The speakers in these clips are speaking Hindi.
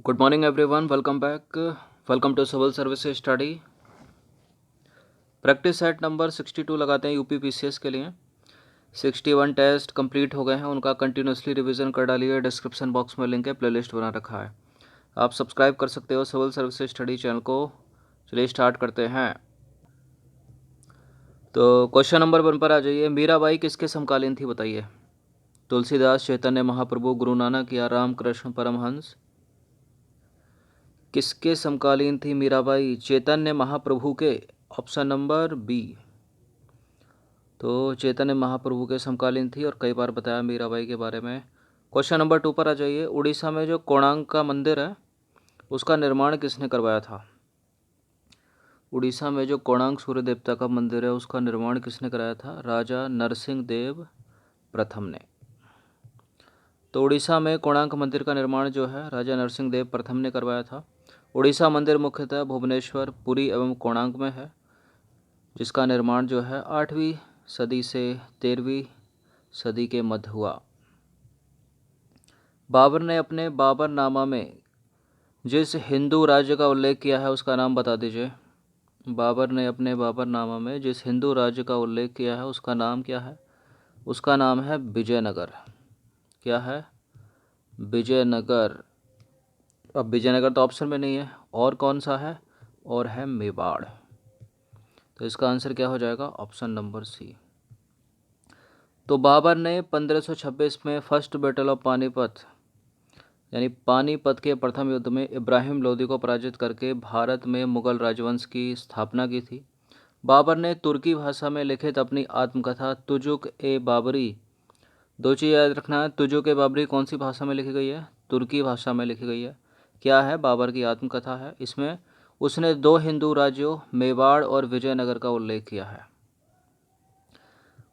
Good morning everyone, welcome back. Welcome to civil services study. Practice set number 62 लगाते हैं यूपी पीसीएस के लिए। 61 टेस्ट कंप्लीट हो गए हैं, उनका कंटिन्यूसली रिवीजन कर डालिए। डिस्क्रिप्शन बॉक्स में लिंक है, प्लेलिस्ट बना रखा है, आप सब्सक्राइब कर सकते हो सिविल सर्विसेज स्टडी चैनल को। चलिए स्टार्ट करते हैं। तो क्वेश्चन नंबर 1 पर आ जाइए। मीराबाई किसके समकालीन थी बताइए। तुलसीदास, चैतन्य महाप्रभु, गुरु नानक या रामकृष्ण परमहंस। किसके समकालीन थी मीराबाई? चैतन्य महाप्रभु के। Option number B. तो चैतन्य महाप्रभु के समकालीन थी और कई बार बताया मीराबाई के बारे में। क्वेश्चन नंबर 2 पर आ जाइए। उड़ीसा में जो कोणार्क का मंदिर है उसका निर्माण किसने करवाया था? उड़ीसा में जो कोणार्क सूर्य देवता का मंदिर है उसका निर्माण किसने कराया था? राजा नरसिंह देव प्रथम ने। तो उड़ीसा में कोणार्क मंदिर का निर्माण जो है राजा नरसिंह देव प्रथम ने करवाया था। उड़ीसा मंदिर मुख्यतः भुवनेश्वर, पुरी एवं कोणार्क में है, जिसका निर्माण जो है 8वीं सदी से 13वीं सदी के मध्य हुआ। बाबर ने अपने बाबरनामा में जिस हिंदू राज्य का उल्लेख किया है उसका नाम बता दीजिए। बाबर ने अपने बाबरनामा में जिस हिंदू राज्य का उल्लेख किया है उसका नाम क्या है? उसका नाम है विजयनगर। क्या है? विजयनगर। अब विजयनगर तो ऑप्शन में नहीं है, और कौन सा है? और है मेवाड़। तो इसका आंसर क्या हो जाएगा? Option number C. तो बाबर ने 1526 में फर्स्ट बैटल ऑफ पानीपत यानी पानीपत के प्रथम युद्ध में इब्राहिम लोदी को पराजित करके भारत में मुगल राजवंश की स्थापना की थी। बाबर ने तुर्की भाषा में लिखित अपनी आत्मकथा तुजुक ए बाबरी, दो चीज़ याद रखना है, तुजुक ए बाबरी कौन सी भाषा में लिखी गई है? तुर्की भाषा में लिखी गई है। क्या है? बाबर की आत्मकथा है। इसमें उसने 2 हिंदू राज्यों मेवाड़ और विजयनगर का उल्लेख किया है।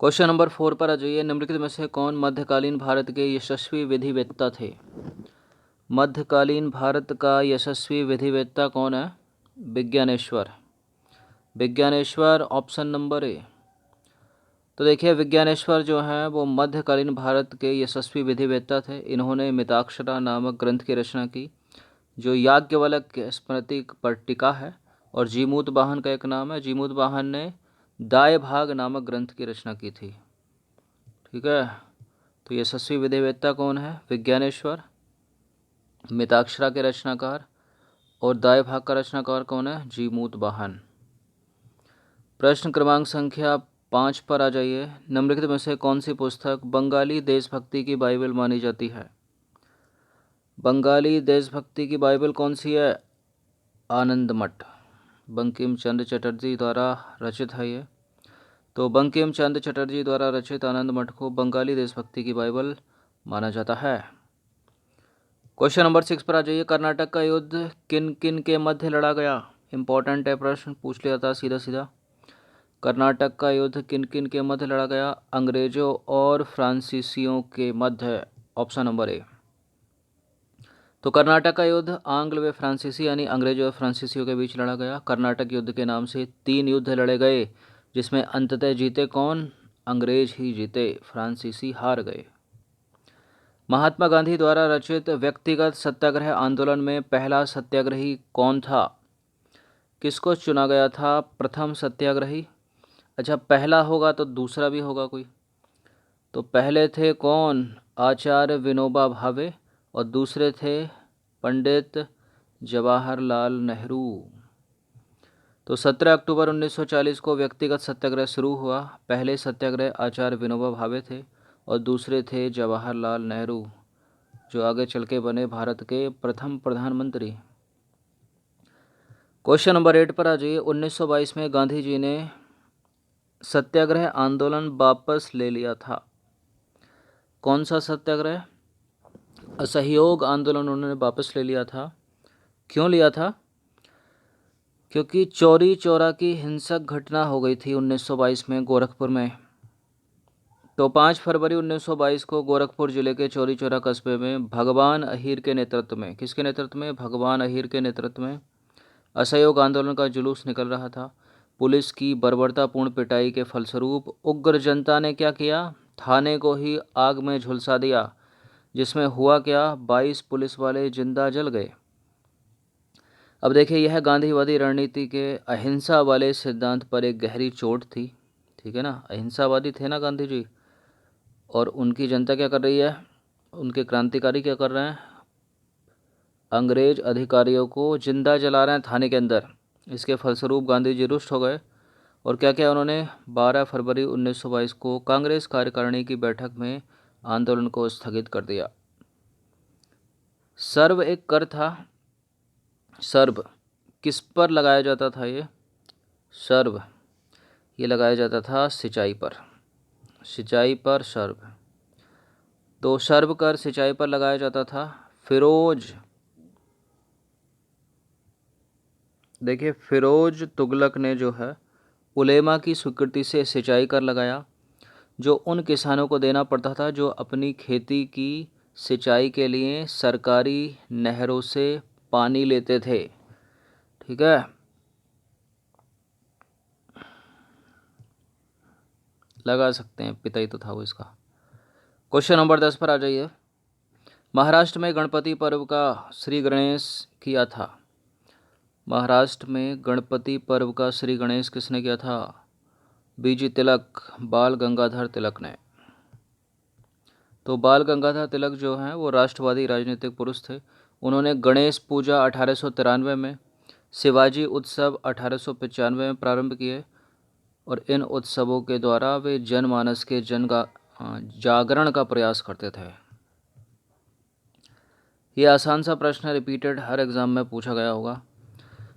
क्वेश्चन नंबर 4 पर आ जाइए। निम्नलिखित में से कौन मध्यकालीन भारत के यशस्वी विधिवेत्ता थे? मध्यकालीन भारत का यशस्वी विधिवेत्ता कौन है? Vigyaneshwar. Vigyaneshwar option number A. तो देखिए विज्ञानेश्वर जो हैं वो मध्यकालीन भारत के यशस्वी विधिवेत्ता थे। इन्होंने मिताक्षरा नामक ग्रंथ की रचना की जो याज्ञवल्क्य के स्मृति पर टिका है, और जीमूत वाहन का एक नाम है। जीमूत वाहन ने दाय भाग नामक ग्रंथ की रचना की थी। ठीक है, तो यशस्वी विधिवेत्ता कौन है? विज्ञानेश्वर, मिताक्षरा के रचनाकार, और दाय भाग का रचनाकार कौन है? जीमूत वाहन। प्रश्न क्रमांक संख्या 5 पर आ जाइए। निम्नलिखित में से कौन सी पुस्तक बंगाली देशभक्ति की बाइबल मानी जाती है? बंगाली देशभक्ति की बाइबल कौन सी है? आनंद मठ। बंकिम चंद्र चटर्जी द्वारा रचित है ये। तो बंकिम चंद्र चटर्जी द्वारा रचित आनंद मठ को बंगाली देशभक्ति की बाइबल माना जाता है। क्वेश्चन नंबर 6 पर आ जाइए। कर्नाटक का युद्ध किन किन के मध्य लड़ा गया? इंपॉर्टेंट है, प्रश्न पूछ लिया था सीधा सीधा। कर्नाटक का युद्ध किन किन के मध्य लड़ा गया? अंग्रेजों और फ्रांसीसियों के मध्य। Option number A. तो कर्नाटक का युद्ध आंग्ल व फ्रांसीसी यानी अंग्रेजों और फ्रांसीसियों के बीच लड़ा गया। कर्नाटक युद्ध के नाम से 3 युद्ध लड़े गए, जिसमें अंततः जीते कौन? अंग्रेज ही जीते, फ्रांसीसी हार गए। महात्मा गांधी द्वारा रचित व्यक्तिगत सत्याग्रह आंदोलन में पहला सत्याग्रही कौन था? किसको चुना गया था प्रथम सत्याग्रही? अच्छा, पहला होगा तो दूसरा भी होगा कोई। तो पहले थे कौन? आचार्य विनोबा भावे, और दूसरे थे पंडित जवाहरलाल नेहरू। तो 17 अक्टूबर 1940 को व्यक्तिगत सत्याग्रह शुरू हुआ। पहले सत्याग्रह आचार्य विनोबा भावे थे और दूसरे थे जवाहरलाल नेहरू, जो आगे चल के बने भारत के प्रथम प्रधानमंत्री। क्वेश्चन नंबर 8 पर आ जाइए। 1922 में गांधी जी ने सत्याग्रह आंदोलन वापस ले लिया था। कौन सा सत्याग्रह? असहयोग आंदोलन उन्होंने वापस ले लिया था। क्यों लिया था? क्योंकि चौरी चौरा की हिंसक घटना हो गई थी 1922 में गोरखपुर में। तो 5 फरवरी 1922 को गोरखपुर जिले के चौरी चौरा कस्बे में भगवान अहीर के नेतृत्व में, किसके नेतृत्व में? भगवान अहीर के नेतृत्व में असहयोग आंदोलन का जुलूस निकल रहा था। पुलिस की बर्बरतापूर्ण पिटाई के फलस्वरूप उग्र जनता ने क्या किया? थाने को ही आग में झुलसा दिया, जिसमें हुआ क्या? 22 पुलिस वाले जिंदा जल गए। अब देखिए, यह गांधीवादी रणनीति के अहिंसा वाले सिद्धांत पर एक गहरी चोट थी। ठीक है ना, अहिंसावादी थे ना गांधी जी, और उनकी जनता क्या कर रही है, उनके क्रांतिकारी क्या कर रहे हैं, अंग्रेज अधिकारियों को जिंदा जला रहे हैं थाने के अंदर। इसके फलस्वरूप गांधी जी रुष्ट हो गए और क्या क्या उन्होंने 12 फरवरी 1922 को कांग्रेस कार्यकारिणी की बैठक में आंदोलन को स्थगित कर दिया। सर्व एक कर था। सर्व किस पर लगाया जाता था? ये सर्व ये लगाया जाता था सिंचाई पर। सिंचाई पर सर्व, तो सर्व कर सिंचाई पर लगाया जाता था। फिरोज, देखिए फिरोज तुगलक ने जो है उलेमा की स्वीकृति से सिंचाई कर लगाया, जो उन किसानों को देना पड़ता था जो अपनी खेती की सिंचाई के लिए सरकारी नहरों से पानी लेते थे। ठीक है, लगा सकते हैं, पिता ही तो था वो इसका। क्वेश्चन नंबर 10 पर आ जाइए। महाराष्ट्र में गणपति पर्व का श्री गणेश किया था। महाराष्ट्र में गणपति पर्व का श्री गणेश किसने किया था? बीजी तिलक, बाल गंगाधर तिलक ने। तो बाल गंगाधर तिलक जो हैं वो राष्ट्रवादी राजनीतिक पुरुष थे। उन्होंने गणेश पूजा 1893 में, शिवाजी उत्सव 1895 में प्रारंभ किए और इन उत्सवों के द्वारा वे जनमानस के जागरण का प्रयास करते थे। ये आसान सा प्रश्न है, रिपीटेड, हर एग्जाम में पूछा गया होगा।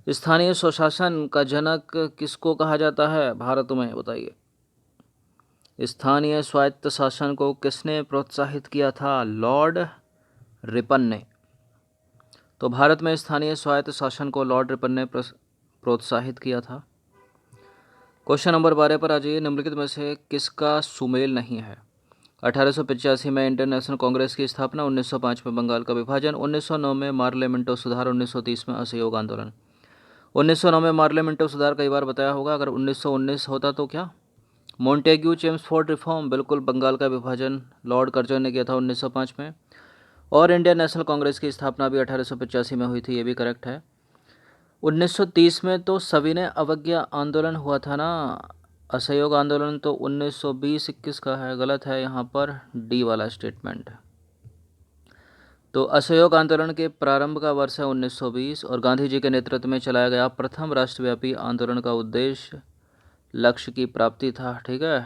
स्थानीय स्वशासन का जनक किसको कहा जाता है भारत में? बताइए। स्थानीय स्वायत्त शासन को किसने प्रोत्साहित किया था? लॉर्ड रिपन ने। तो भारत में स्थानीय स्वायत्त शासन को लॉर्ड रिपन ने प्रोत्साहित किया था। क्वेश्चन नंबर 12 पर आ जाइए। निम्नलिखित में से किसका सुमेल नहीं है? 1885 में इंडियन नेशनल कांग्रेस की स्थापना, 1905 में बंगाल का विभाजन, 1909 में मार्लेमेंटो सुधार, 1930 में असहयोग आंदोलन। 1909 में मार्लेमेंटो सुधार कई बार बताया होगा, अगर 1919 होता तो क्या? मोंटेग्यू चेम्सफोर्ड रिफॉर्म, बिल्कुल बंगाल का विभाजन लॉर्ड कर्जन ने किया था 1905 में। और इंडियन नेशनल कांग्रेस की स्थापना भी 1885 में हुई थी, ये भी करेक्ट है। 1930 में तो सविनय अवज्ञा आंदोलन हुआ था ना, असहयोग आंदोलन तो 1920-21 का है, गलत है यहाँ पर डी वाला स्टेटमेंट। तो असहयोग आंदोलन के प्रारंभ का वर्ष है 1920 और गांधी जी के नेतृत्व में चलाया गया प्रथम राष्ट्रव्यापी आंदोलन का उद्देश्य लक्ष्य की प्राप्ति था। ठीक है,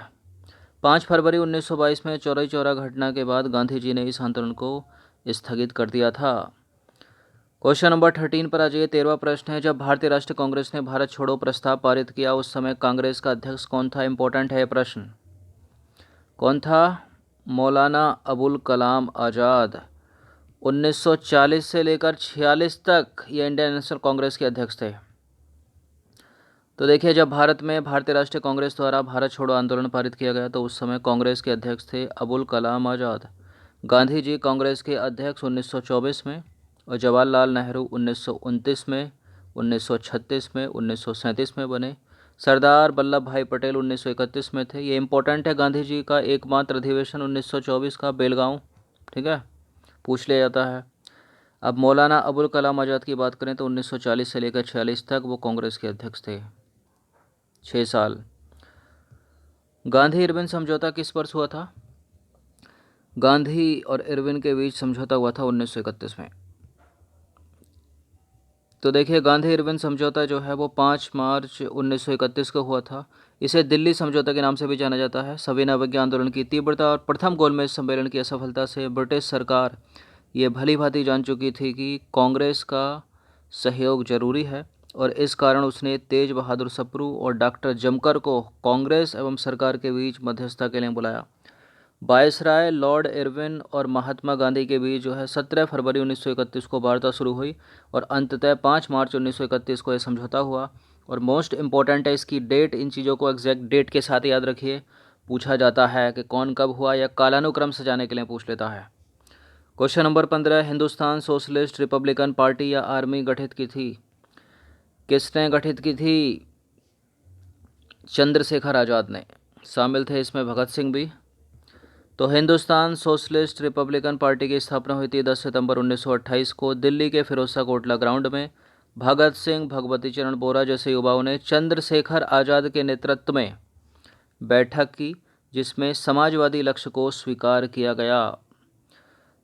5 फरवरी 1922 में चौरी चौरा घटना के बाद गांधी जी ने इस आंदोलन को स्थगित कर दिया था। क्वेश्चन नंबर 13 पर आ जाइए। 13वां प्रश्न है, जब भारतीय राष्ट्रीय कांग्रेस ने भारत छोड़ो प्रस्ताव पारित किया उस समय कांग्रेस का अध्यक्ष कौन था? इंपॉर्टेंट है प्रश्न। कौन था? मौलाना अबुल कलाम आज़ाद। 1940 से लेकर 46 तक ये इंडियन नेशनल कांग्रेस के अध्यक्ष थे। तो देखिए, जब भारत में भारतीय राष्ट्रीय कांग्रेस द्वारा भारत छोड़ो आंदोलन पारित किया गया तो उस समय कांग्रेस के अध्यक्ष थे अबुल कलाम आज़ाद। गांधी जी कांग्रेस के अध्यक्ष 1924 में और जवाहरलाल नेहरू 1929 में, 1936 में, 1937 में बने। सरदार वल्लभ भाई पटेल 1931 में थे। ये इंपॉर्टेंट है, गांधी जी का एकमात्र अधिवेशन 1924 का बेलगांव। ठीक है, पूछ लिया जाता है। अब मौलाना अबुल कलाम आज़ाद की बात करें तो 1940 से लेकर 46 तक वो कांग्रेस के अध्यक्ष थे, 6 साल। गांधी इरविन समझौता किस वर्ष हुआ था? गांधी और इरविन के बीच समझौता हुआ था 1931 में। तो देखिए, गांधी इरविन समझौता जो है वो 5 मार्च 1931 को हुआ था। इसे दिल्ली समझौता के नाम से भी जाना जाता है। सविनय अवज्ञा आंदोलन की तीव्रता और प्रथम गोलमेज सम्मेलन की असफलता से ब्रिटिश सरकार ये भली भांति जान चुकी थी कि कांग्रेस का सहयोग जरूरी है और इस कारण उसने तेज बहादुर सप्रू और डॉक्टर जमकर को कांग्रेस एवं सरकार के बीच मध्यस्थता के लिए बुलाया। वायसराय लॉर्ड इरविन और महात्मा गांधी के बीच जो है 17 फरवरी 1931 को वार्ता शुरू हुई और अंततः 5 मार्च 1931 को यह समझौता हुआ। और मोस्ट इम्पॉर्टेंट है इसकी डेट, इन चीज़ों को एग्जैक्ट डेट के साथ याद रखिए, पूछा जाता है कि कौन कब हुआ या कालानुक्रम से जाने के लिए पूछ लेता है। Question number 15, Hindustan socialist Republican party या आर्मी गठित की थी? किसने गठित की थी? चंद्रशेखर आज़ाद ने। शामिल थे इसमें भगत सिंह भी। तो हिंदुस्तान सोशलिस्ट रिपब्लिकन पार्टी की स्थापना हुई थी 10 सितंबर 1928 को दिल्ली के फिरोजा कोटला ग्राउंड में। भगत सिंह, भगवती चरण बोरा जैसे युवाओं ने चंद्रशेखर आज़ाद के नेतृत्व में बैठक की, जिसमें समाजवादी लक्ष्य को स्वीकार किया गया।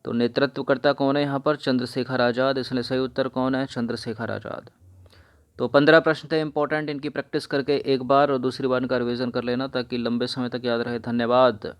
तो नेतृत्वकर्ता कौन है यहाँ पर? चंद्रशेखर आज़ाद। इसलिए सही उत्तर कौन है? चंद्रशेखर आज़ाद। तो 15 प्रश्न थे इंपॉर्टेंट, इनकी प्रैक्टिस करके एक बार और दूसरी बार इनका रिवीजन कर लेना ताकि लंबे समय तक याद रहे। धन्यवाद।